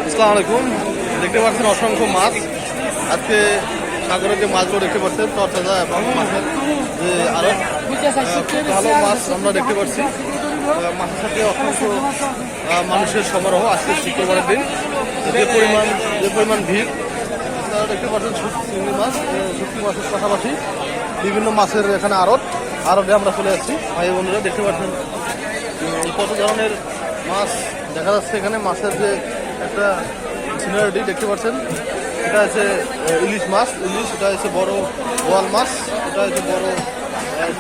আসসালামু আলাইকুম। দেখতে পাচ্ছেন অসংখ্য মাছ। আজকে সাগরে যে মাছগুলো দেখতে পাচ্ছেন তরতাজা এবং মাছের যে আরো ভালো মাছ আমরা দেখতে পাচ্ছি। মাছের সাথে অসংখ্য মানুষের সমারোহ। আজকে শুক্রবারের দিন যে পরিমাণ ভিড় আপনারা দেখতে পাচ্ছেন। চিংড়ি মাছ, শুটকি মাছের পাশাপাশি বিভিন্ন মাছের এখানে আড়তে আমরা চলে যাচ্ছি। ভাই বন্ধুরা দেখতে পাচ্ছেন কত ধরনের মাছ দেখা যাচ্ছে এখানে। মাছের যে একটা সিনারিটি দেখতে পাচ্ছেন, এটা হচ্ছে ইলিশ মাছ, এটা হচ্ছে বড় বোয়াল মাছ, এটা হচ্ছে বড়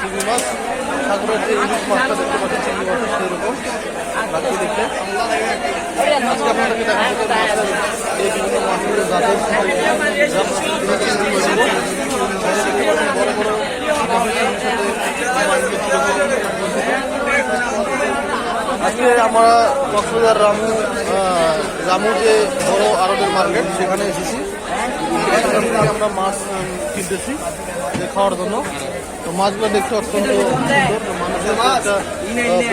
চিংড়ি মাছ। সাগরের যে ইলিশ মাছটা দেখতে পাচ্ছেন চিংড়ি মাছের সেরকম রাখতে দেখতে। আজকে আপনাদেরকে দেখা যাচ্ছে মাছের এই বিভিন্ন মাছের জাতের বড় বড় আজকে আমরা কক্সবাজার রামু যে বড় আড়তের মার্কেট সেখানে এসেছি। সেখান থেকে আমরা মাছ কিনতেছি খাওয়ার জন্য। তো মাছগুলো দেখতে অত্যন্ত সুন্দর, মানুষের একটা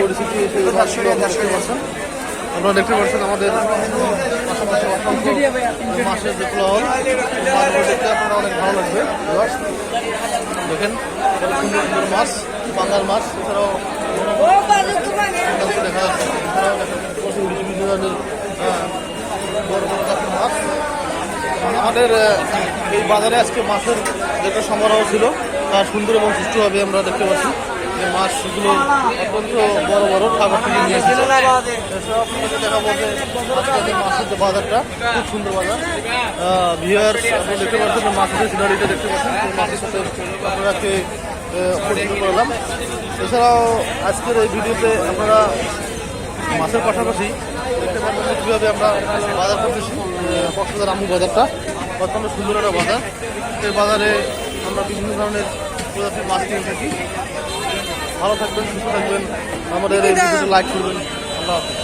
পরিস্থিতি মাছগুলো দেখতে পাচ্ছেন। আপনারা দেখতে পাচ্ছেন আমাদের পাশাপাশি অসংখ্য মাছের যে ফ্লল মাছগুলো দেখতে আপনারা অনেক ভালো লাগবে। দেখেন সুন্দর সুন্দর মাছ, বাংলার মাছ, এছাড়াও দেখা যাচ্ছে বিভিন্ন ধরনের বড় বড় জাতের মাছ। আমাদের এই বাজারে আজকে মাছের যেটা সমারোহ ছিল তা সুন্দর এবং সুষ্ঠুভাবে আমরা দেখতে পাচ্ছি যে মাছগুলো অত্যন্ত বড় বড় খাবার থেকে নিয়ে এসেছে। আপনাদেরকে দেখাবো যে আজকে মাছের যে বাজারটা খুব সুন্দর বাজার। ভিউয়ার্স আপনারা দেখতে পাচ্ছেন মাছের সিনারিটা দেখতে পাচ্ছেন, মাছের সাথে আপনারাকে পরিচিত করলাম। এছাড়াও আজকের এই ভিডিওতে আপনারা মাছের পাশাপাশি দেখতে পাচ্ছেন কীভাবে আমরা বাজার করতেছি। কক্সবাজার রামু বাজারটা অত্যন্ত সুন্দর একটা বাজার। এই বাজারে আমরা বিভিন্ন ধরনের প্রজাতির মাছ কিনে থাকি। ভালো থাকবেন, সুস্থ থাকবেন, আমাদের এই ভিডিওটি লাইক করবেন। আল্লাহ হাফেজ।